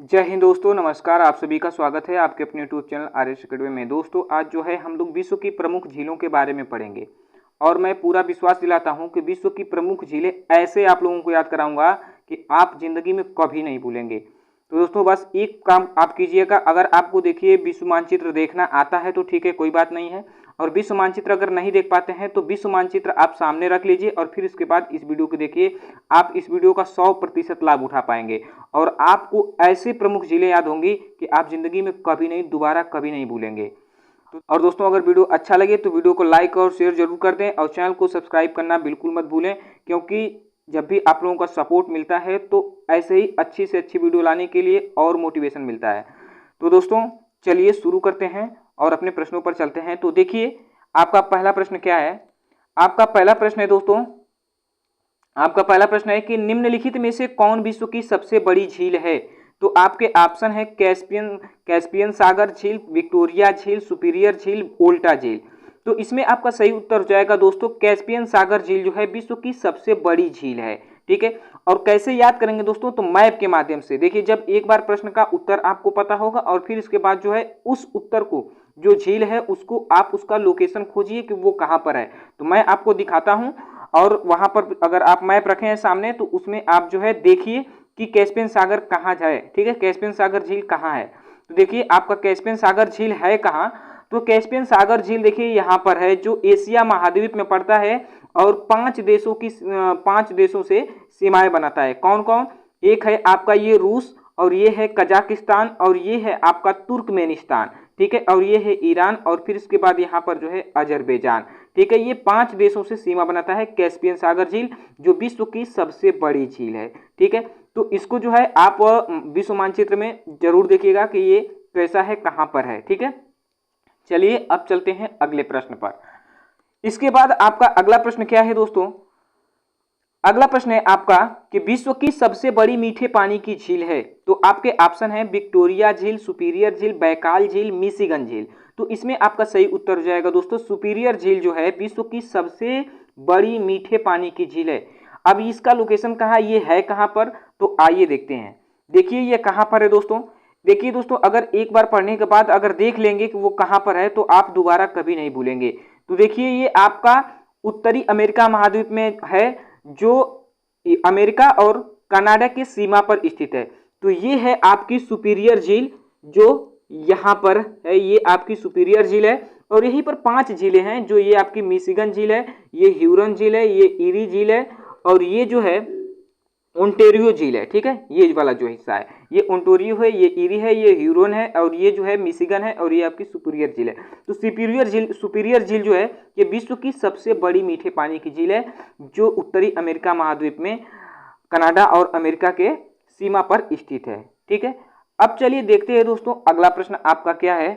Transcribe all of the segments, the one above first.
जय हिंद दोस्तों, नमस्कार। आप सभी का स्वागत है आपके अपने यूट्यूब चैनल आर्यस अकेडमी में। दोस्तों, आज जो है हम लोग विश्व की प्रमुख झीलों के बारे में पढ़ेंगे और मैं पूरा विश्वास दिलाता हूं कि विश्व की प्रमुख झीलें ऐसे आप लोगों को याद कराऊंगा कि आप जिंदगी में कभी नहीं भूलेंगे। तो दोस्तों, बस एक काम आप कीजिएगा। अगर आपको देखिए विश्व मानचित्र देखना आता है तो ठीक है, कोई बात नहीं है। और विश्व मानचित्र अगर नहीं देख पाते हैं तो विश्व मानचित्र आप सामने रख लीजिए और फिर इसके बाद इस वीडियो को देखिए। आप इस वीडियो का 100% लाभ उठा पाएंगे और आपको ऐसे प्रमुख झीलें याद होंगी कि आप जिंदगी में कभी नहीं, दोबारा कभी नहीं भूलेंगे। और दोस्तों, अगर वीडियो अच्छा लगे तो वीडियो को लाइक और शेयर जरूर कर दें और चैनल को सब्सक्राइब करना बिल्कुल मत भूलें, क्योंकि जब भी आप लोगों का सपोर्ट मिलता है तो ऐसे ही अच्छी से अच्छी वीडियो लाने के लिए और मोटिवेशन मिलता है। तो दोस्तों, चलिए शुरू करते हैं और अपने प्रश्नों पर चलते हैं। तो देखिए, आपका पहला प्रश्न क्या है। आपका पहला प्रश्न है दोस्तों, आपका पहला प्रश्न है कि निम्नलिखित में से कौन विश्व की सबसे बड़ी झील है। तो आपके ऑप्शन है कैस्पियन सागर झील, विक्टोरिया झील, सुपीरियर झील, वोल्टा झील। तो इसमें आपका सही उत्तर हो जाएगा दोस्तों, कैस्पियन सागर झील जो है विश्व की सबसे बड़ी झील है। ठीक है, और कैसे याद करेंगे दोस्तों, तो मैप के माध्यम से। देखिए, जब एक बार प्रश्न का उत्तर आपको पता होगा और फिर इसके बाद जो है उस उत्तर को, जो झील है उसको आप उसका लोकेशन खोजिए कि वो कहाँ पर है। तो मैं आपको दिखाता हूँ और वहां पर अगर आप मैप रखे हैं सामने तो उसमें आप जो है देखिए कि कैस्पियन सागर कहाँ जाए। ठीक है, कैस्पियन सागर झील कहाँ है। तो देखिए, आपका कैस्पियन सागर झील है कहाँ। तो कैस्पियन सागर झील देखिए यहाँ पर है, जो एशिया महाद्वीप में पड़ता है और 5 देशों से सीमाएं बनाता है। कौन कौन? एक है आपका ये रूस, और ये है कजाकिस्तान, और ये है आपका तुर्कमेनिस्तान। ठीक है, और ये है ईरान, और फिर इसके बाद यहाँ पर जो है अजरबैजान। ठीक है, ये 5 देशों से सीमा बनाता है कैस्पियन सागर झील, जो विश्व की सबसे बड़ी झील है। ठीक है, तो इसको जो है आप विश्व मानचित्र में जरूर देखिएगा कि ये कैसा है, कहाँ पर है। ठीक है, चलिए अब चलते हैं अगले प्रश्न पर। इसके बाद आपका अगला प्रश्न क्या है दोस्तों। अगला प्रश्न है आपका कि विश्व की सबसे बड़ी मीठे पानी की झील है। तो आपके ऑप्शन है विक्टोरिया झील, सुपीरियर झील, बैकाल झील, मिशिगन झील। तो इसमें आपका सही उत्तर हो जाएगा दोस्तों, सुपीरियर झील जो है विश्व की सबसे बड़ी मीठे पानी की झील है। अब इसका लोकेशन कहाँ, ये है कहाँ पर, तो आइए देखते हैं। देखिए ये कहाँ पर है दोस्तों। देखिए दोस्तों, अगर एक बार पढ़ने के बाद अगर देख लेंगे कि वो कहाँ पर है तो आप दोबारा कभी नहीं भूलेंगे। तो देखिए, ये आपका उत्तरी अमेरिका महाद्वीप में है, जो अमेरिका और कनाडा की सीमा पर स्थित है। तो ये है आपकी सुपीरियर झील, जो यहाँ पर है, ये आपकी सुपीरियर झील है। और यहीं पर 5 झीलें हैं, जो ये आपकी मिशिगन झील है, ये ह्यूरन झील है, ये ईरी झील है, और ये जो है ओंटारियो झील है। ठीक है, ये वाला जो हिस्सा है ये ओंटारियो है, ये ईरी है, ये ह्यूरन है, और ये जो है मिशिगन है, और ये आपकी सुपीरियर झील है। तो सुपीरियर झील जो है ये विश्व की सबसे बड़ी मीठे पानी की झील है, जो उत्तरी अमेरिका महाद्वीप में कनाडा और अमेरिका के सीमा पर स्थित है। ठीक है, अब चलिए देखते हैं दोस्तों अगला प्रश्न आपका क्या है।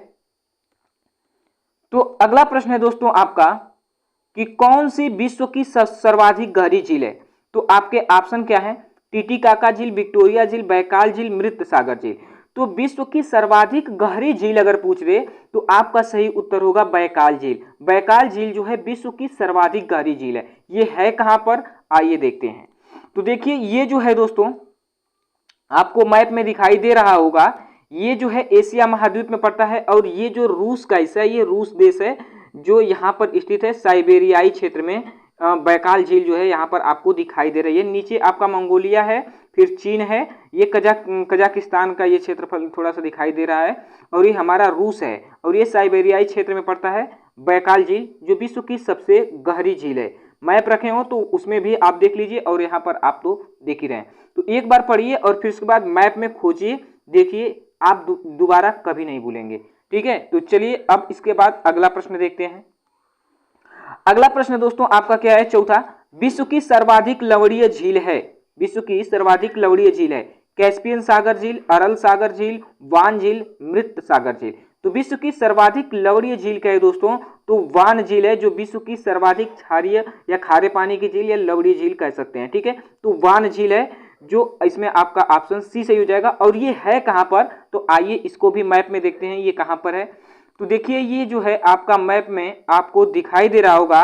तो अगला प्रश्न है दोस्तों आपका कि कौन सी विश्व की सर्वाधिक गहरी झील है। तो आपके ऑप्शन क्या है, टिटिकाका झील, विक्टोरिया झील, बैकाल झील, मृत सागर झील। तो विश्व की सर्वाधिक गहरी झील अगर पूछ दे तो आपका सही उत्तर होगा बैकाल झील। बैकाल झील जो है विश्व की सर्वाधिक गहरी झील है। ये है कहां पर, आइए देखते हैं। तो देखिए, ये जो है दोस्तों आपको मैप में दिखाई दे रहा होगा, ये जो है एशिया महाद्वीप में पड़ता है, और ये जो रूस का हिस्सा है, ये रूस देश है जो यहाँ पर स्थित है साइबेरियाई क्षेत्र में। बैकाल झील जो है यहाँ पर आपको दिखाई दे रही है। नीचे आपका मंगोलिया है, फिर चीन है, ये कजाकिस्तान का ये क्षेत्रफल थोड़ा सा दिखाई दे रहा है, और ये हमारा रूस है, और ये साइबेरियाई क्षेत्र में पड़ता है बैकाल झील, जो विश्व की सबसे गहरी झील है। मैप रखे हो तो उसमें भी आप देख लीजिए, और यहाँ पर आप तो देख ही रहे हैं। तो एक बार पढ़िए और फिर उसके बाद मैप में खोजिए, देखिए आप दोबारा कभी नहीं भूलेंगे। ठीक है, तो चलिए अब इसके बाद अगला प्रश्न देखते हैं। अगला प्रश्न दोस्तों आपका क्या है, चौथा। विश्व की सर्वाधिक लवणीय झील है। विश्व की सर्वाधिक लवणीय झील है कैस्पियन सागर झील, अरल सागर झील, वान झील, मृत सागर झील। तो विश्व की सर्वाधिक लवणीय झील क्या है दोस्तों, तो वान झील है, जो विश्व की सर्वाधिक क्षारीय या खारे पानी की झील या लवणीय झील कह सकते हैं। ठीक है, तो वान झील है, जो इसमें आपका ऑप्शन सी सही हो जाएगा। और ये है कहां पर, तो आइए इसको भी मैप में देखते हैं ये कहां पर है। तो देखिए, ये जो है आपका मैप में आपको दिखाई दे रहा होगा,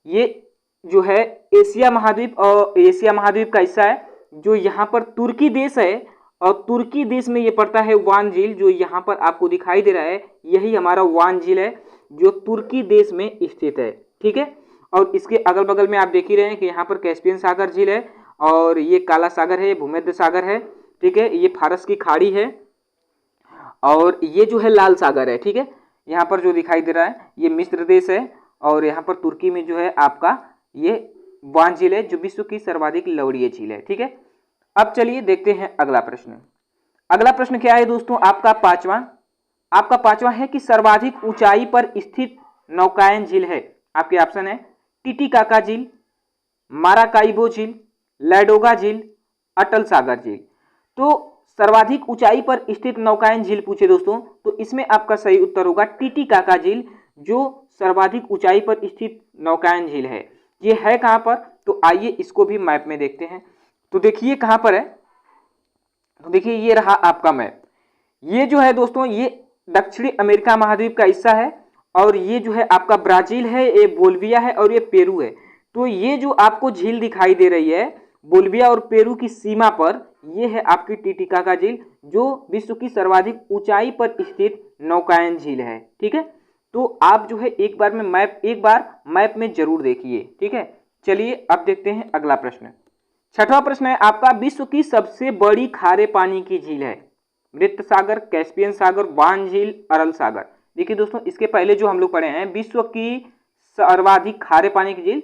ये जो है एशिया महाद्वीप और एशिया महाद्वीप का हिस्सा है, जो यहाँ पर तुर्की देश है और तुर्की देश में ये पड़ता है वान झील, जो यहाँ पर आपको दिखाई दे रहा है, यही हमारा वान झील है जो तुर्की देश में स्थित है। ठीक है, और इसके अगल बगल में आप देख ही रहे हैं कि यहाँ पर कैस्पियन सागर झील है, और ये काला सागर है, भूमध्य सागर है। ठीक है, ये फारस की खाड़ी है, और ये जो है लाल सागर है। ठीक है, यहाँ पर जो दिखाई दे रहा है ये मिस्र देश है, और यहाँ पर तुर्की में जो है आपका ये वान झील है जो विश्व की सर्वाधिक लवणीय झील है। ठीक है, अब चलिए देखते हैं अगला प्रश्न। अगला प्रश्न क्या है दोस्तों, आपका पांचवा है कि सर्वाधिक ऊंचाई पर स्थित नौकायन झील है। आपके ऑप्शन है टिटिकाका झील, माराकाइबो झील, लैडोगा झील, अटल सागर झील। तो सर्वाधिक ऊंचाई पर स्थित नौकायन झील पूछे दोस्तों, तो इसमें आपका सही उत्तर होगा टिटिकाका झील, जो सर्वाधिक ऊंचाई पर स्थित नौकायन झील है। ये है कहां पर, तो आइए इसको भी मैप में देखते हैं। तो देखिए कहां पर है, तो देखिए ये रहा आपका मैप। ये जो है दोस्तों ये दक्षिणी अमेरिका महाद्वीप का हिस्सा है, और ये जो है आपका ब्राजील है, ये बोल्विया है, और ये पेरू है। तो ये जो आपको झील दिखाई दे रही है बोल्विया और पेरू की सीमा पर, ये है आपकी टिटिकाका झील, जो विश्व की सर्वाधिक ऊंचाई पर स्थित नौकायन झील है। ठीक है, तो आप जो है एक बार मैप में जरूर देखिए। ठीक है, चलिए अब देखते हैं अगला प्रश्न। छठवां प्रश्न है आपका, विश्व की सबसे बड़ी खारे पानी की झील है। मृत सागर, कैस्पियन सागर, वान झील, अरल सागर। देखिए दोस्तों, इसके पहले जो हम लोग पढ़े हैं विश्व की सर्वाधिक खारे पानी की झील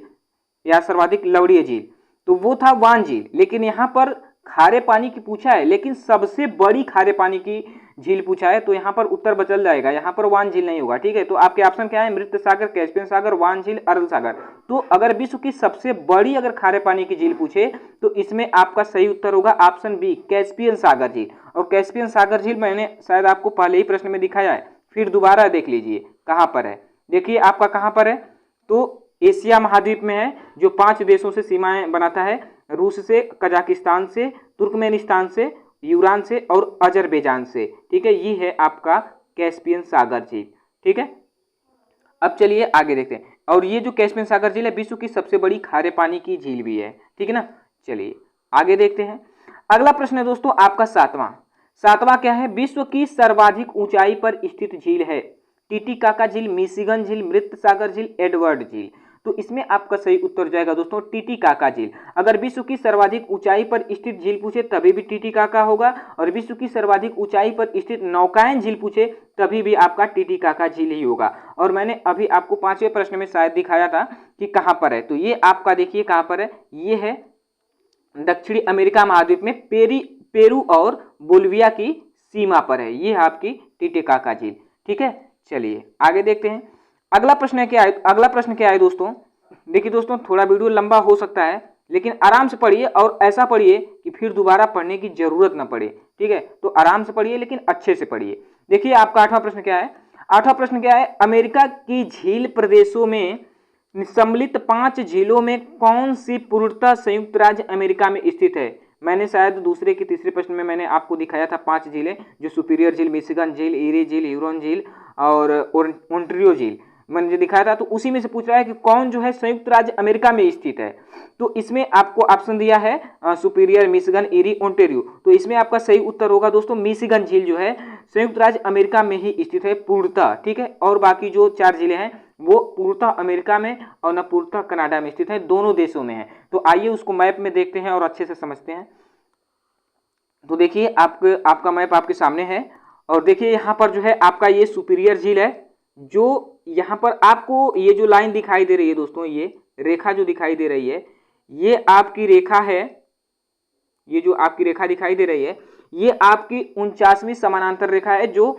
या सर्वाधिक लवणीय झील, तो वो था वान झील। लेकिन यहाँ पर खारे पानी की पूछा है, लेकिन सबसे बड़ी खारे पानी की झील पूछा है, तो यहाँ पर उत्तर बदल जाएगा, यहाँ पर वान झील नहीं होगा। ठीक है, तो आपके ऑप्शन क्या है, मृत सागर, कैस्पियन सागर, वान झील, अरल सागर। तो अगर विश्व की सबसे बड़ी अगर खारे पानी की झील पूछे, तो इसमें आपका सही उत्तर होगा ऑप्शन बी, कैस्पियन सागर झील। और कैस्पियन सागर झील मैंने शायद आपको पहले ही प्रश्न में दिखाया है, फिर दोबारा देख लीजिए कहां पर है। देखिए आपका कहां पर है, तो एशिया महाद्वीप में है, जो 5 देशों से सीमाएं बनाता है, रूस से, कजाकिस्तान से, तुर्कमेनिस्तान से, यूरान से और अजरबैजान से। ठीक है, ये है आपका कैस्पियन सागर झील। ठीक है, अब चलिए आगे देखते हैं। और ये जो कैस्पियन सागर झील है विश्व की सबसे बड़ी खारे पानी की झील भी है। ठीक है ना, चलिए आगे देखते हैं। अगला प्रश्न है दोस्तों आपका सातवां क्या है, विश्व की सर्वाधिक ऊंचाई पर स्थित झील है। टिटिकाका झील, मिशिगन झील, मृत सागर झील, एडवर्ड झील। तो इसमें आपका सही उत्तर जाएगा दोस्तों टिटिकाका झील। अगर विश्व की सर्वाधिक ऊंचाई पर स्थित झील पूछे तभी भी टिटिकाका होगा, और विश्व की सर्वाधिक ऊंचाई पर स्थित नौकायन झील पूछे तभी भी आपका टिटिकाका झील ही होगा। और मैंने अभी आपको 5वें प्रश्न में शायद दिखाया था कि कहां पर है, तो ये आपका देखिए कहां पर है, ये है दक्षिणी अमेरिका महाद्वीप में पेरू और बोल्विया की सीमा पर है, ये आपकी टिटिकाका झील। ठीक है, चलिए आगे देखते हैं। अगला प्रश्न क्या है दोस्तों, देखिए दोस्तों थोड़ा वीडियो लंबा हो सकता है, लेकिन आराम से पढ़िए, और ऐसा पढ़िए कि फिर दोबारा पढ़ने की जरूरत ना पड़े। ठीक है, तो आराम से पढ़िए लेकिन अच्छे से पढ़िए। देखिए आपका 8वां प्रश्न क्या है, अमेरिका की झील प्रदेशों में सम्मिलित 5 झीलों में कौन सी पूर्णतः संयुक्त राज्य अमेरिका में स्थित है। मैंने शायद दूसरे के तीसरे प्रश्न में मैंने आपको दिखाया था 5 झीलें, जो सुपीरियर झील, मिशिगन झील, ईरी झील, ह्यूरॉन झील और ओंटारियो झील मैंने दिखाया था। तो उसी में से पूछ रहा है कि कौन जो है संयुक्त राज्य अमेरिका में स्थित है। तो इसमें आपको ऑप्शन दिया है सुपीरियर, मिशिगन, ईरी, ओंटारियो। तो इसमें आपका सही उत्तर होगा दोस्तों मिशिगन झील जो है संयुक्त राज्य अमेरिका में ही स्थित है पूर्णतः। ठीक है, और बाकी जो 4 झीलें हैं वो पूर्णतः अमेरिका में और न पूर्णतः कनाडा में स्थित है, दोनों देशों में है। तो आइए उसको मैप में देखते हैं और अच्छे से समझते हैं। तो देखिए आपका मैप आपके सामने है, और देखिए यहाँ पर जो है आपका ये सुपीरियर झील है, जो यहाँ पर आपको ये जो लाइन दिखाई दे रही है दोस्तों, ये रेखा जो दिखाई दे रही है, ये आपकी रेखा है, ये जो आपकी रेखा दिखाई दे रही है ये आपकी 49वीं समानांतर रेखा है, जो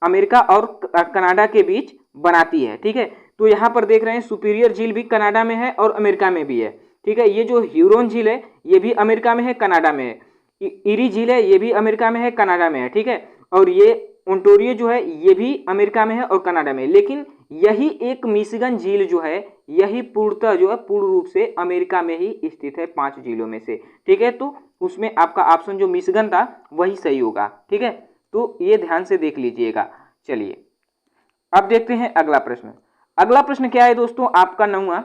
अमेरिका और कनाडा के बीच बनाती है। ठीक है, तो यहाँ पर देख रहे हैं सुपीरियर झील भी कनाडा में है और अमेरिका में भी है। ठीक है, ये जो ह्यूरॉन झील है ये भी अमेरिका में है, कनाडा में है। ईरी झील है ये भी अमेरिका में है, कनाडा में है। ठीक है, और ये ओंटारियो जो है ये भी अमेरिका में है और कनाडा में है। लेकिन यही एक मिशिगन झील जो है यही पूर्णतः जो है पूर्ण रूप से अमेरिका में ही स्थित है 5 झीलों में से। ठीक है, तो उसमें आपका ऑप्शन जो मिशिगन था वही सही होगा। ठीक है, तो ये ध्यान से देख लीजिएगा। चलिए अब देखते हैं अगला प्रश्न क्या है दोस्तों आपका 9वां,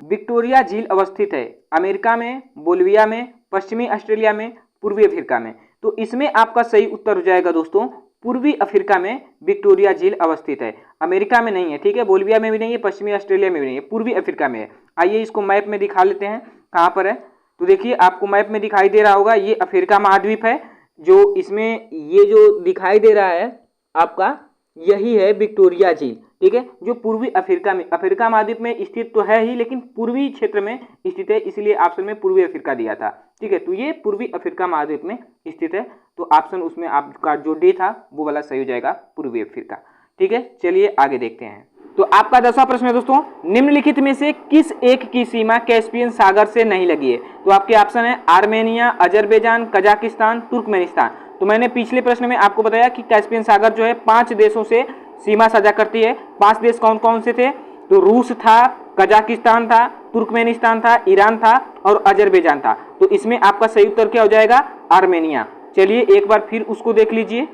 विक्टोरिया झील अवस्थित है अमेरिका में, बोल्विया में, पश्चिमी ऑस्ट्रेलिया में, पूर्वी अफ्रीका में। तो इसमें आपका सही उत्तर हो जाएगा दोस्तों पूर्वी अफ्रीका में विक्टोरिया झील अवस्थित है, अमेरिका में नहीं है, ठीक है, बोलिविया में भी नहीं है, पश्चिमी ऑस्ट्रेलिया में भी नहीं है, पूर्वी अफ्रीका में है। आइए इसको मैप में दिखा लेते हैं कहाँ पर है। तो देखिए आपको मैप में दिखाई दे रहा होगा, ये अफ्रीका महाद्वीप है, जो इसमें ये जो दिखाई दे रहा है आपका यही है विक्टोरिया झील, ठीक है, जो पूर्वी अफ्रीका में, अफ्रीका महाद्वीप में स्थित तो है ही लेकिन पूर्वी क्षेत्र में स्थित है, इसलिए ऑप्शन में पूर्वी अफ्रीका दिया था, ठीक है। तो ये पूर्वी अफ्रीका महाद्वीप में स्थित है, तो ऑप्शन उसमें आपका जो डी था वो वाला सही हो जाएगा पूर्वी अफ्रीका, ठीक है। चलिए आगे देखते हैं। तो आपका 10वां प्रश्न है दोस्तों, निम्नलिखित में से किस एक की सीमा कैस्पियन सागर से नहीं लगी है? तो आपके ऑप्शन है आर्मेनिया, अजरबैजान, कजाकिस्तान, तुर्कमेनिस्तान। तो मैंने पिछले प्रश्न में आपको बताया कि कैस्पियन सागर जो है 5 देशों से सीमा साझा करती है। 5 देश कौन कौन से थे? तो रूस था, कजाकिस्तान था, तुर्कमेनिस्तान था, ईरान था और अजरबैजान था। तो इसमें आपका सही उत्तर क्या हो जाएगा? आर्मेनिया। चलिए एक बार फिर उसको देख लीजिए।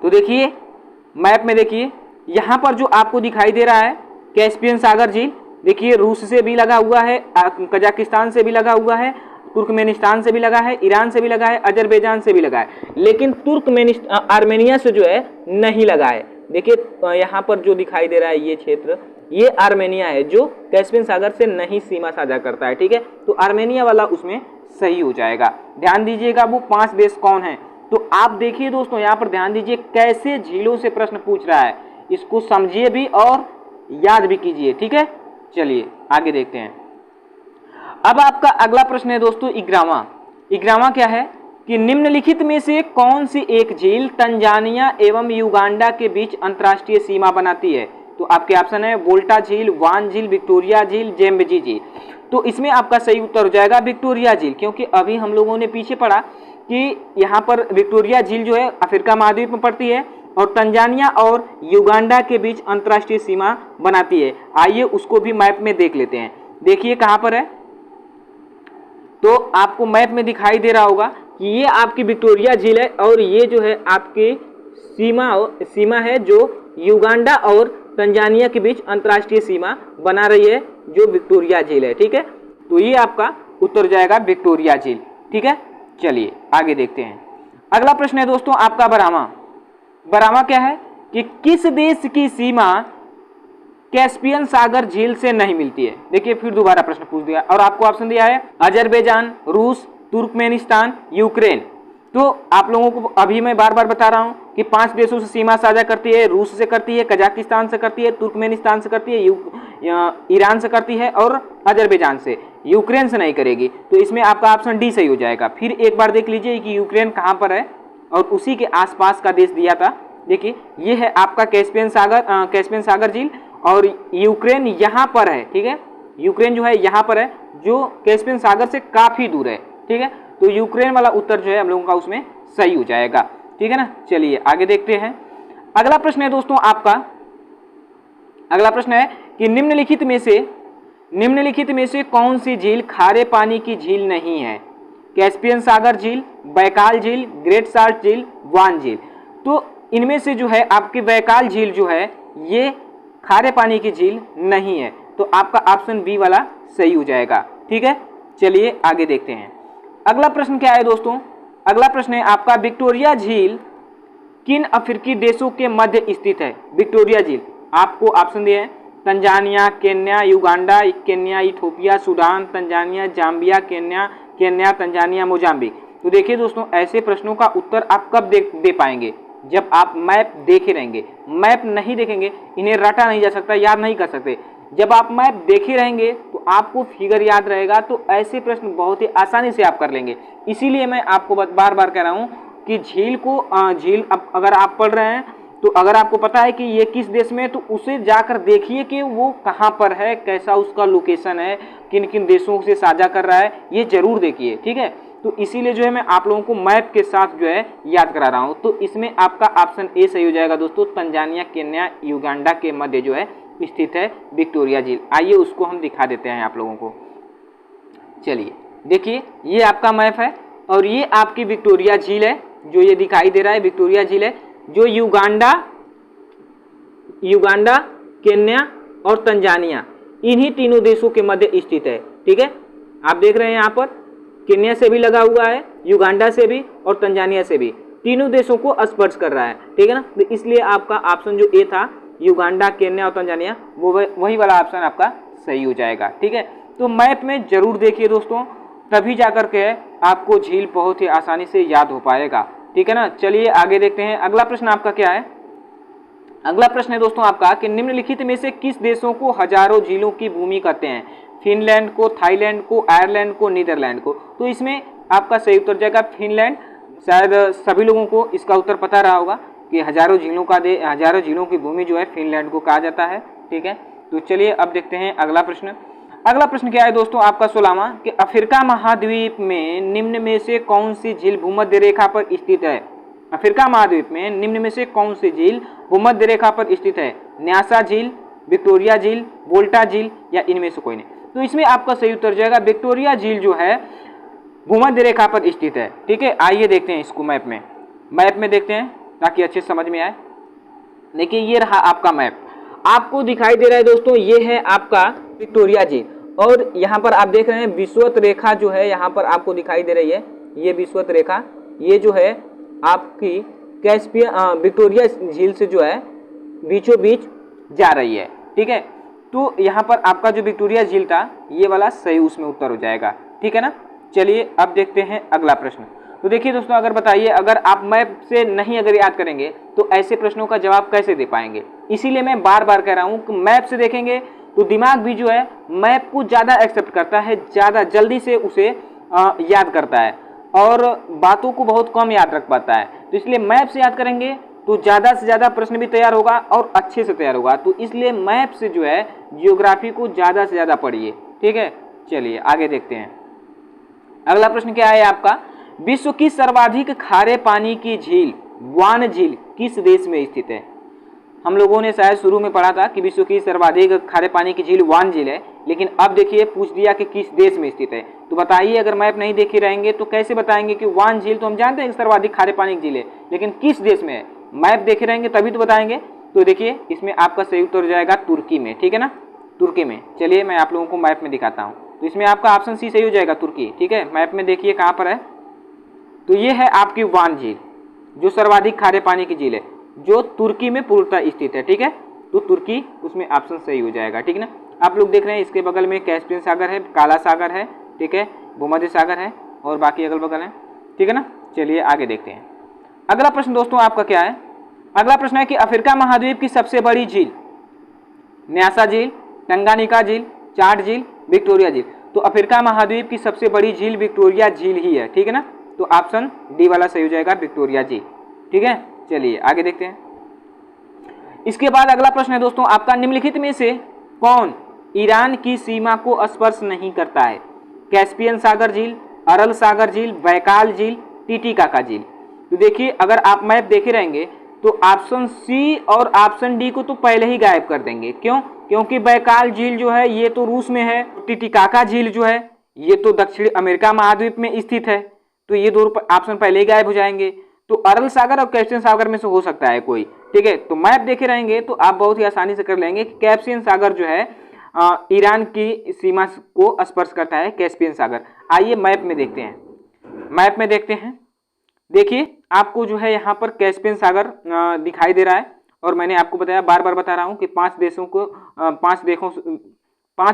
तो देखिए मैप में देखिए यहाँ पर जो आपको दिखाई दे रहा है कैस्पियन सागर झील, देखिए रूस से भी लगा हुआ है, कजाकिस्तान से भी लगा हुआ है, तुर्कमेनिस्तान से भी लगा है, ईरान से भी लगा है, अजरबैजान से भी लगा है, लेकिन आर्मेनिया से जो है नहीं लगा है। देखिए यहाँ पर जो दिखाई दे रहा है ये क्षेत्र, ये आर्मेनिया है जो कैस्पियन सागर से नहीं सीमा साझा करता है, ठीक है। तो आर्मेनिया वाला उसमें सही हो जाएगा। ध्यान दीजिएगा वो 5 देश कौन है। तो आप देखिए दोस्तों यहाँ पर ध्यान दीजिए कैसे झीलों से प्रश्न पूछ रहा है, इसको समझिए भी और याद भी कीजिए, ठीक है। चलिए आगे देखते हैं। अब आपका अगला प्रश्न है दोस्तों 11वां। 11वां क्या है कि निम्नलिखित में से कौन सी एक झील तंजानिया एवं युगांडा के बीच अंतर्राष्ट्रीय सीमा बनाती है? तो आपके ऑप्शन है वोल्टा झील, वान झील, विक्टोरिया झील, जेम्बेजी झील। तो इसमें आपका सही उत्तर हो जाएगा विक्टोरिया झील, क्योंकि अभी हम लोगों ने पीछे पढ़ा कि यहाँ पर विक्टोरिया झील जो है अफ्रीका महाद्वीप में पड़ती है और तंजानिया और युगांडा के बीच अंतर्राष्ट्रीय सीमा बनाती है। आइए उसको भी मैप में देख लेते हैं। देखिए कहाँ पर है, तो आपको मैप में दिखाई दे रहा होगा कि ये आपकी विक्टोरिया झील है और ये जो है आपकी सीमा है जो युगांडा और तंजानिया के बीच अंतर्राष्ट्रीय सीमा बना रही है, जो विक्टोरिया झील है, ठीक है। तो ये आपका उत्तर जाएगा विक्टोरिया झील, ठीक है। चलिए आगे देखते हैं। अगला प्रश्न है दोस्तों आपका 12वां। 12वां क्या है कि किस देश की सीमा कैस्पियन सागर झील से नहीं मिलती है? देखिए फिर दोबारा प्रश्न पूछ दिया और आपको ऑप्शन दिया है अजरबैजान, रूस, तुर्कमेनिस्तान, यूक्रेन। तो आप लोगों को अभी मैं बार बार बता रहा हूं कि 5 देशों से सीमा साझा करती है, रूस से करती है, कजाकिस्तान से करती है, तुर्कमेनिस्तान से करती है, ईरान से करती है और अजरबैजान से, यूक्रेन से नहीं करेगी। तो इसमें आपका ऑप्शन डी सही हो जाएगा। फिर एक बार देख लीजिए कि यूक्रेन कहाँ पर है और उसी के आसपास का देश दिया था। देखिए ये है आपका कैस्पियन सागर झील और यूक्रेन यहाँ पर है, ठीक है। यूक्रेन जो है यहाँ पर है जो कैस्पियन सागर से काफी दूर है, ठीक है। तो यूक्रेन वाला उत्तर जो है हम लोगों का उसमें सही हो जाएगा, ठीक है ना। चलिए आगे देखते हैं। अगला प्रश्न है दोस्तों आपका, अगला प्रश्न है कि निम्नलिखित में से कौन सी झील खारे पानी की झील नहीं है? कैस्पियन सागर झील, बैकाल झील, ग्रेट साल्ट झील, वान झील। तो इनमें से जो है आपकी बैकाल झील जो है ये खारे पानी की झील नहीं है, तो आपका ऑप्शन बी वाला सही हो जाएगा, ठीक है। चलिए आगे देखते हैं। अगला प्रश्न क्या है दोस्तों? अगला प्रश्न है आपका विक्टोरिया झील किन अफ्रीकी देशों के मध्य स्थित है? विक्टोरिया झील आपको ऑप्शन दिए हैं Tanzania, Kenya, Uganda, Kenya, Ethiopia, Sudan, Tanzania, Zambia, Kenya, Tanzania, Mozambique. तो देखिए दोस्तों ऐसे प्रश्नों का उत्तर आप कब दे पाएंगे? जब आप मैप देखे रहेंगे। मैप नहीं देखेंगे इन्हें रटा नहीं जा सकता, याद नहीं कर सकते। जब आप मैप देखे रहेंगे तो आपको फिगर याद रहेगा, तो ऐसे प्रश्न बहुत ही आसानी से आप कर लेंगे। इसीलिए मैं आपको बार बार कह रहा हूँ कि झील अगर आप पढ़ रहे हैं तो अगर आपको पता है कि ये किस देश में है तो उसे जाकर देखिए कि वो कहाँ पर है, कैसा उसका लोकेशन है, किन किन देशों से साझा कर रहा है, ये जरूर देखिए, ठीक है। तो इसीलिए जो है मैं आप लोगों को मैप के साथ जो है याद करा रहा हूँ। तो इसमें आपका ऑप्शन ए सही हो जाएगा दोस्तों, तंजानिया, केन्या, युगांडा के मध्य जो है स्थित है विक्टोरिया झील। आइए उसको हम दिखा देते हैं आप लोगों को। चलिए देखिए ये आपका मैप है और ये आपकी विक्टोरिया झील है, जो ये दिखाई दे रहा है विक्टोरिया झील है, जो युगांडा, केन्या और तंजानिया इन्हीं तीनों देशों के मध्य स्थित है, ठीक है। आप देख रहे हैं यहाँ पर केन्या से भी लगा हुआ है, युगांडा से भी और तंजानिया से भी, तीनों देशों को स्पर्श कर रहा है, ठीक है ना। तो इसलिए आपका ऑप्शन जो ए था, युगांडा, केन्या और तंजानिया, वो वही वाला ऑप्शन आपका सही हो जाएगा, ठीक है। तो मैप में जरूर देखिए दोस्तों, तभी जाकर के आपको झील बहुत ही आसानी से याद हो पाएगा, ठीक है ना। चलिए आगे देखते हैं, अगला प्रश्न आपका क्या है। अगला प्रश्न है दोस्तों आपका कि निम्नलिखित में से किस देशों को हजारों झीलों की भूमि कहते हैं। फिनलैंड को, थाईलैंड को, आयरलैंड को, नीदरलैंड को। तो इसमें आपका सही उत्तर जाएगा फिनलैंड। शायद सभी लोगों को इसका उत्तर पता रहा होगा कि हजारों झीलों की भूमि जो है फिनलैंड को कहा जाता है, ठीक है। तो चलिए अब देखते हैं अगला प्रश्न। अगला प्रश्न क्या है दोस्तों आपका 16वां कि अफ्रीका महाद्वीप में निम्न में से कौन सी झील भूमध्य रेखा पर स्थित है। अफ्रीका महाद्वीप में निम्न में से कौन सी झील भूमध्य रेखा पर स्थित है। न्यासा झील, विक्टोरिया झील, वोल्टा झील या इनमें से कोई नहीं। तो इसमें आपका सही उत्तर जाएगा विक्टोरिया झील जो है भूमध्य रेखा पर स्थित है, ठीक है। आइए देखते हैं इसको मैप में देखते हैं ताकि अच्छे समझ में आए। देखिए ये रहा आपका मैप, आपको दिखाई दे रहा है दोस्तों, ये है आपका विक्टोरिया झील और यहाँ पर आप देख रहे हैं विषुवत रेखा जो है यहाँ पर आपको दिखाई दे रही है। ये विषुवत रेखा ये जो है आपकी कैस्पियन विक्टोरिया झील से जो है बीचों बीच जा रही है, ठीक है। तो यहाँ पर आपका जो विक्टोरिया झील था ये वाला सही उसमें उत्तर हो जाएगा, ठीक है ना। चलिए अब देखते हैं अगला प्रश्न। तो देखिए दोस्तों, अगर बताइए, अगर आप मैप से नहीं अगर याद करेंगे तो ऐसे प्रश्नों का जवाब कैसे दे पाएंगे। इसीलिए मैं बार बार कह रहा हूँ कि मैप से देखेंगे तो दिमाग भी जो है मैप को ज़्यादा एक्सेप्ट करता है, ज़्यादा जल्दी से उसे याद करता है और बातों को बहुत कम याद रख पाता है। तो इसलिए मैप से याद करेंगे तो ज़्यादा से ज़्यादा प्रश्न भी तैयार होगा और अच्छे से तैयार होगा। तो इसलिए मैप से जो है जियोग्राफी को ज़्यादा से ज़्यादा पढ़िए, ठीक है। चलिए आगे देखते हैं। अगला प्रश्न क्या है आपका, विश्व की सर्वाधिक खारे पानी की झील वान झील किस देश में स्थित है। हम लोगों ने शायद शुरू में पढ़ा था कि विश्व की सर्वाधिक खारे पानी की झील वान झील है, लेकिन अब देखिए पूछ दिया कि किस देश में स्थित है। तो बताइए, अगर मैप नहीं देखे रहेंगे तो कैसे बताएंगे कि वान झील तो हम जानते हैं कि सर्वाधिक खारे पानी की झील है, लेकिन किस देश में है। मैप देखे रहेंगे तभी तो बताएंगे। तो देखिए इसमें आपका सही उत्तर हो जाएगा तुर्की में, ठीक है ना, तुर्की में। चलिए मैं आप लोगों को मैप में दिखाता हूँ। तो इसमें आपका ऑप्शन सी सही हो जाएगा, तुर्की, ठीक है। मैप में देखिए कहाँ पर है, तो ये है आपकी वान झील जो सर्वाधिक खारे पानी की झील है, जो तुर्की में पूर्णतः स्थित है, ठीक है। तो तुर्की उसमें ऑप्शन सही हो जाएगा, ठीक है ना। आप लोग देख रहे हैं इसके बगल में कैस्पियन सागर है, काला सागर है, ठीक है, भूमध्य सागर है और बाकी अगल बगल है, ठीक है ना। चलिए आगे देखते हैं। अगला प्रश्न दोस्तों आपका क्या है। अगला प्रश्न है कि अफ्रीका महाद्वीप की सबसे बड़ी झील, न्यासा झील, टंगानिका झील, चाड झील, विक्टोरिया झील। तो अफ्रीका महाद्वीप की सबसे बड़ी झील विक्टोरिया झील ही है, ठीक है ना। तो ऑप्शन डी वाला सही हो जाएगा, विक्टोरिया झील, ठीक है। चलिए आगे देखते हैं। इसके बाद अगला प्रश्न है दोस्तों आपका, निम्नलिखित में से कौन ईरान की सीमा को स्पर्श नहीं करता है। कैस्पियन सागर झील, अरल सागर झील, बैकाल झील, टिटिकाका झील। तो देखिए अगर आप मैप देखे रहेंगे तो ऑप्शन सी और ऑप्शन डी को तो पहले ही गायब कर देंगे। क्यों? क्योंकि बैकाल झील जो है ये तो रूस में है, टिटिकाका झील जो है ये तो दक्षिण अमेरिका महाद्वीप में स्थित है। तो ये दो ऑप्शन पहले ही गायब हो जाएंगे। तो अरल सागर और कैस्पियन सागर में से हो सकता है कोई, ठीक है। तो मैप देखे रहेंगे तो आप बहुत ही आसानी से कर लेंगे कि कैस्पियन सागर जो है ईरान की सीमा को स्पर्श करता है, कैस्पियन सागर। आइए मैप में देखते हैं, मैप में देखते हैं। देखिए आपको जो है यहाँ पर कैस्पियन सागर दिखाई दे रहा है और मैंने आपको बताया, बार बार बता रहा हूँ कि पांच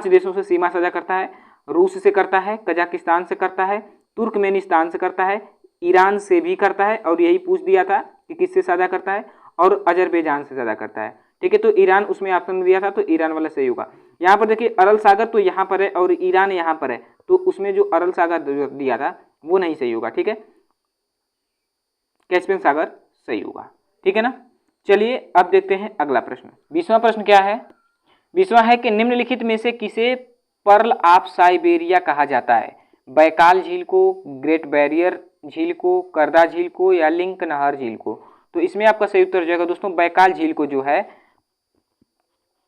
देशों से सीमा साझा करता है। रूस से करता है, कजाकिस्तान से करता है, तुर्कमेनिस्तान से करता है, ईरान से भी करता है और यही पूछ दिया था कि किससे साझा करता है, और अजरबैजान से साझा करता है, ठीक है। तो ईरान उसमें ऑप्शन दिया था, तो ईरान वाला सही होगा। यहाँ पर देखिए अरल सागर तो यहाँ पर है और ईरान यहाँ पर है, तो उसमें जो अरल सागर दिया था वो नहीं सही होगा, ठीक है। कैस्पियन सागर सही होगा, ठीक है ना। चलिए अब देखते हैं अगला प्रश्न। 20वां प्रश्न क्या है। 20वां है कि निम्नलिखित में से किसे पर्ल ऑफ साइबेरिया कहा जाता है। बैकाल झील को, ग्रेट बैरियर झील को, करदा झील को या लिंक नहर झील को। तो इसमें आपका सही उत्तर हो जाएगा दोस्तों, बैकाल झील को जो है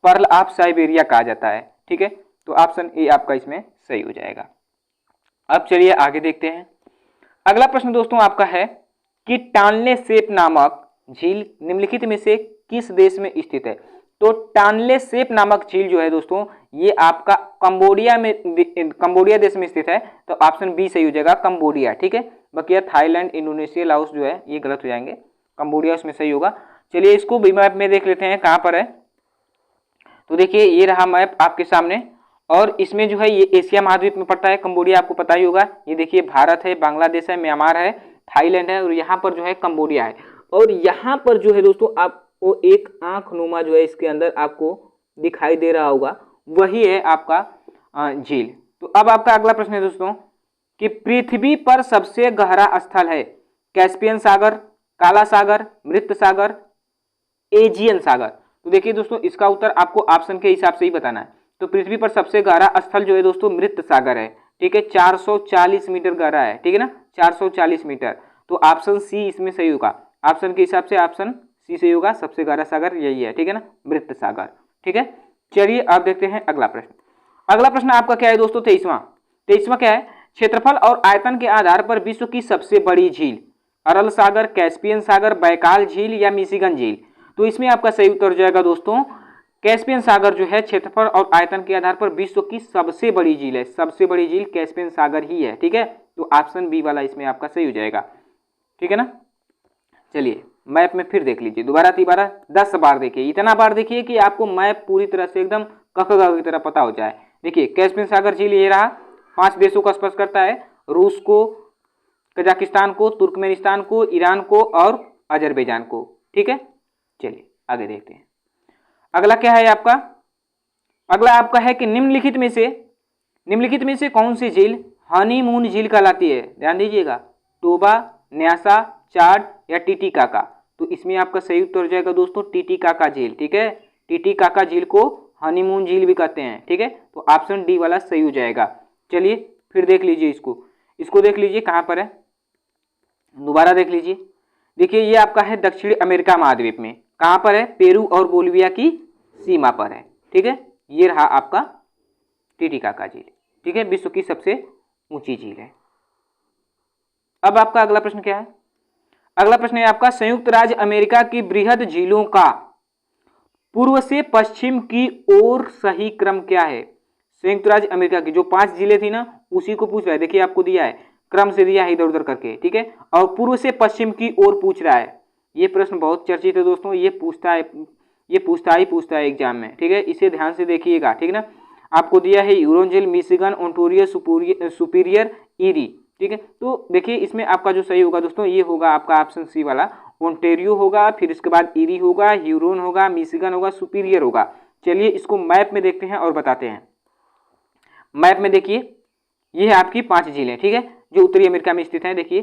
पर्ल ऑफ साइबेरिया कहा जाता है, ठीक है। तो ऑप्शन ए आपका इसमें सही हो जाएगा। अब चलिए आगे देखते हैं। अगला प्रश्न दोस्तों आपका है कि टानले सेप नामक झील निम्नलिखित में से किस देश में स्थित है। तो टानले सेप नामक झील जो है दोस्तों ये आपका कंबोडिया देश में स्थित है। तो ऑप्शन बी सही हो जाएगा, कंबोडिया। ठीक है, बाकी थाईलैंड, इंडोनेशिया, लाओस जो है ये गलत हो जाएंगे, कंबोडिया उसमें सही होगा। चलिए इसको भी मैप में देख लेते हैं कहाँ पर है। तो देखिए ये रहा मैप आपके सामने, और इसमें जो है ये एशिया महाद्वीप में पड़ता है। कंबोडिया आपको पता ही होगा, ये देखिए भारत है, बांग्लादेश है, म्यांमार है, थाईलैंड है, और यहाँ पर जो है कंबोडिया है। और यहाँ पर जो है दोस्तों आपको एक आंख नुमा जो है इसके अंदर आपको दिखाई दे रहा होगा, वही है आपका झील। तो अब आपका अगला प्रश्न है दोस्तों कि पृथ्वी पर सबसे गहरा स्थल है कैस्पियन सागर, काला सागर, मृत सागर, एजियन सागर। तो देखिए दोस्तों इसका उत्तर आपको ऑप्शन के हिसाब से ही बताना है। तो पृथ्वी पर सबसे गहरा स्थल जो है दोस्तों मृत सागर है। ठीक है, 440 मीटर गहरा है। ठीक है ना, 440 मीटर। तो ऑप्शन सी इसमें सही होगा, ऑप्शन के हिसाब से ऑप्शन सी सही होगा, सबसे गहरा सागर यही है। ठीक है ना, मृत सागर। ठीक है, चलिए अब देखते हैं अगला प्रश्न। अगला प्रश्न आपका क्या है दोस्तों, 23वां क्या है, क्षेत्रफल और आयतन के आधार पर विश्व की सबसे बड़ी झील, अरल सागर, कैस्पियन सागर, बैकाल झील या मिशिगन झील। तो इसमें आपका सही उत्तर हो जाएगा दोस्तों कैस्पियन सागर जो है क्षेत्रफल और आयतन के आधार पर विश्व की सबसे बड़ी झील है। सबसे बड़ी झील कैस्पियन सागर ही है। ठीक है, तो ऑप्शन बी वाला इसमें आपका सही हो जाएगा। ठीक है ना, चलिए मैप में फिर देख लीजिए, दोबारा 10 बार देखिए, इतना बार देखिए कि आपको मैप पूरी तरह से एकदम ककगा की तरह पता हो जाए। देखिए कैस्पियन सागर झील ये रहा, 5 देशों को स्पर्श करता है, रूस को, कजाकिस्तान को, तुर्कमेनिस्तान को, ईरान को और अजरबैजान को। ठीक है, चलिए आगे देखते हैं। अगला क्या है आपका, अगला आपका है कि निम्नलिखित में से कौन सी झील हनीमून झील कहलाती है। ध्यान दीजिएगा, टोबा, न्यासा, चाड या टिटिकाका। तो इसमें आपका सही उत्तर हो जाएगा दोस्तों टिटिकाका झील। ठीक है, टिटिकाका झील को हनीमून झील भी कहते हैं। ठीक है, तो ऑप्शन डी वाला सही हो जाएगा। चलिए फिर देख लीजिए इसको देख लीजिए कहाँ पर है, दोबारा देख लीजिए। देखिए ये आपका है दक्षिण अमेरिका महाद्वीप में, कहाँ पर है, पेरू और बोलिविया की सीमा पर है। ठीक है, ये रहा आपका टिटिकाका झील। ठीक है, विश्व की सबसे ऊंची झील है। अब आपका अगला प्रश्न क्या है, अगला प्रश्न है आपका संयुक्त राज्य अमेरिका की बृहद झीलों का पूर्व से पश्चिम की ओर सही क्रम क्या है। संयुक्त राज्य अमेरिका की जो 5 झीलें थी ना उसी को पूछ रहा है। देखिए आपको दिया है, क्रम से दिया है इधर उधर करके। ठीक है, और पूर्व से पश्चिम की ओर पूछ रहा है। ये प्रश्न बहुत चर्चित है दोस्तों, ये पूछता है एग्जाम में। ठीक है, इसे ध्यान से देखिएगा। ठीक है ना, आपको दिया है यूरोंजेल, मिशिगन, ओंटारियो, सुपीरियर, ईरी। ठीक है, तो देखिए इसमें आपका जो सही होगा दोस्तों ये होगा आपका ऑप्शन सी वाला, ओंटारियो होगा, फिर इसके बाद ईरी होगा, ह्यूरोन होगा, मिशिगन होगा, सुपीरियर होगा। चलिए इसको मैप में देखते हैं और बताते हैं। मैप में देखिए ये है आपकी 5 झीलें। ठीक है, जो उत्तरी अमेरिका में स्थित है। देखिए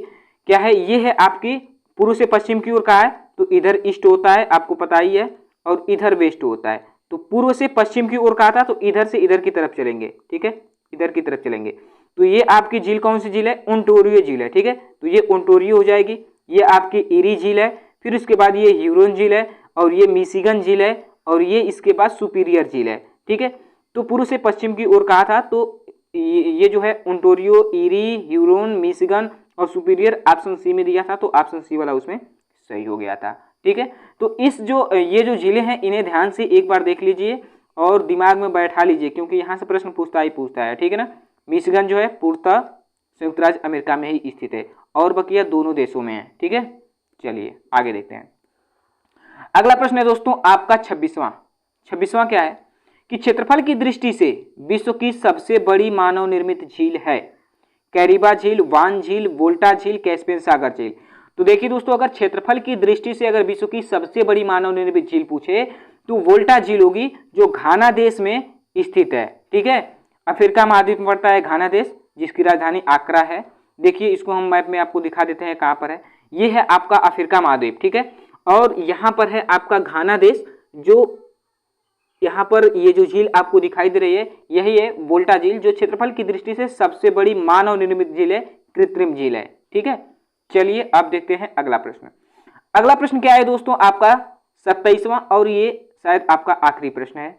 क्या है, ये है आपकी पूर्व से पश्चिम की ओर कहा है, तो इधर ईस्ट होता है, आपको पता ही है, और इधर वेस्ट होता है। तो पूर्व से पश्चिम की ओर कहा था, तो इधर से इधर की तरफ चलेंगे। ठीक है, इधर की तरफ चलेंगे। तो ये आपकी झील कौन सी झील है, ओंटारियो झील है। ठीक है, तो ये ओंटारियो हो जाएगी। ये आपकी ईरी झील है, फिर उसके बाद ये ह्यूरोन झील है, और ये मिशिगन झील है, और ये इसके बाद सुपीरियर झील है। ठीक है, तो पूर्व से पश्चिम की ओर कहा था, तो ये जो है ओंटारियो, ईरी, ह्यूरोन, मिशिगन और सुपीरियर ऑप्शन सी में दिया था, तो ऑप्शन सी वाला उसमें सही हो गया था। ठीक है, तो ये जो झीलें हैं इन्हें ध्यान से एक बार देख लीजिए और दिमाग में बैठा लीजिए, क्योंकि यहाँ से प्रश्न पूछता है। ठीक है ना, मिशिगन जो है पूर्णतः संयुक्त राज्य अमेरिका में ही स्थित है, और बकिया दोनों देशों में है। ठीक है, चलिए आगे देखते हैं। अगला प्रश्न है दोस्तों आपका 26वां क्या है कि क्षेत्रफल की दृष्टि से विश्व की सबसे बड़ी मानव निर्मित झील है कैरिबा झील, वान झील, वोल्टा झील, कैस्पियन सागर झील। तो देखिए दोस्तों अगर क्षेत्रफल की दृष्टि से अगर विश्व की सबसे बड़ी मानव निर्मित झील पूछे तो वोल्टा झील होगी, जो घाना देश में स्थित है। ठीक है, अफ्रीका महाद्वीप में पड़ता है घाना देश, जिसकी राजधानी आक्रा है। देखिए इसको हम मैप में आपको दिखा देते हैं कहाँ पर है। ये है आपका अफ्रीका महाद्वीप। ठीक है, और यहाँ पर है आपका घाना देश, जो यहाँ पर ये जो झील आपको दिखाई दे रही है यही है वोल्टा झील, जो क्षेत्रफल की दृष्टि से सबसे बड़ी मानव निर्मित झील है, कृत्रिम झील है। ठीक है, चलिए अब देखते हैं अगला प्रश्न। अगला प्रश्न क्या है दोस्तों आपका 27वां, और ये शायद आपका आखिरी प्रश्न है।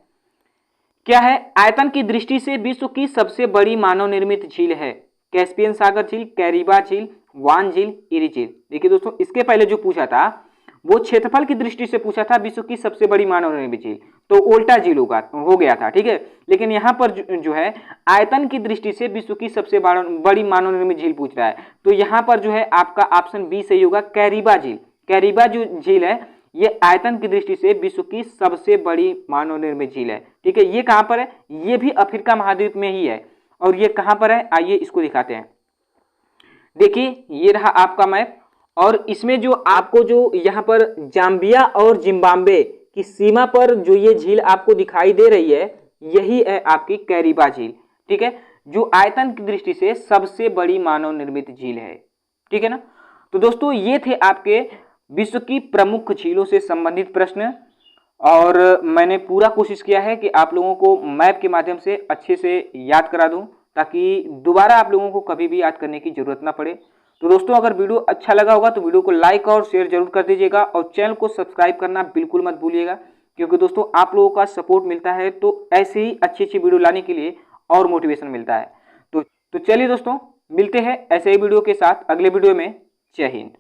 क्या है, आयतन की दृष्टि से विश्व की सबसे बड़ी मानव निर्मित झील है कैस्पियन सागर झील, कैरिबा झील, वान झील, ईरी झील। देखिए दोस्तों इसके पहले जो पूछा था वो क्षेत्रफल की दृष्टि से पूछा था विश्व की सबसे बड़ी मानव निर्मित झील, तो उल्टा झील हो गया था, ठीक है। लेकिन यहाँ पर जो है आयतन की दृष्टि से विश्व की सबसे बड़ी मानव निर्मित झील पूछ रहा है, तो यहाँ पर जो है आपका ऑप्शन बी सही होगा, कैरिबा झील। कैरिबा जो झील है ये आयतन की दृष्टि से विश्व की सबसे बड़ी मानव निर्मित झील है, ठीक है। ये कहाँ पर है, ये भी अफ्रीका महाद्वीप में ही है, और ये कहाँ पर है, आइए इसको दिखाते हैं। देखिए ये रहा आपका मैप, और इसमें जो आपको जो यहाँ पर जाम्बिया और जिम्बाब्वे की सीमा पर जो ये झील आपको दिखाई दे रही है, यही है आपकी कैरिबा झील, ठीक है, जो आयतन की दृष्टि से सबसे बड़ी मानव निर्मित झील है, ठीक है ना। तो दोस्तों ये थे आपके विश्व की प्रमुख झीलों से संबंधित प्रश्न, और मैंने पूरा कोशिश किया है कि आप लोगों को मैप के माध्यम से अच्छे से याद करा दूं, ताकि दोबारा आप लोगों को कभी भी याद करने की जरूरत ना पड़े। तो दोस्तों अगर वीडियो अच्छा लगा होगा तो वीडियो को लाइक और शेयर जरूर कर दीजिएगा, और चैनल को सब्सक्राइब करना बिल्कुल मत भूलिएगा, क्योंकि दोस्तों आप लोगों का सपोर्ट मिलता है तो ऐसे ही अच्छी अच्छी वीडियो लाने के लिए और मोटिवेशन मिलता है। तो चलिए दोस्तों, मिलते हैं ऐसे ही वीडियो के साथ अगले वीडियो में। जय हिंद।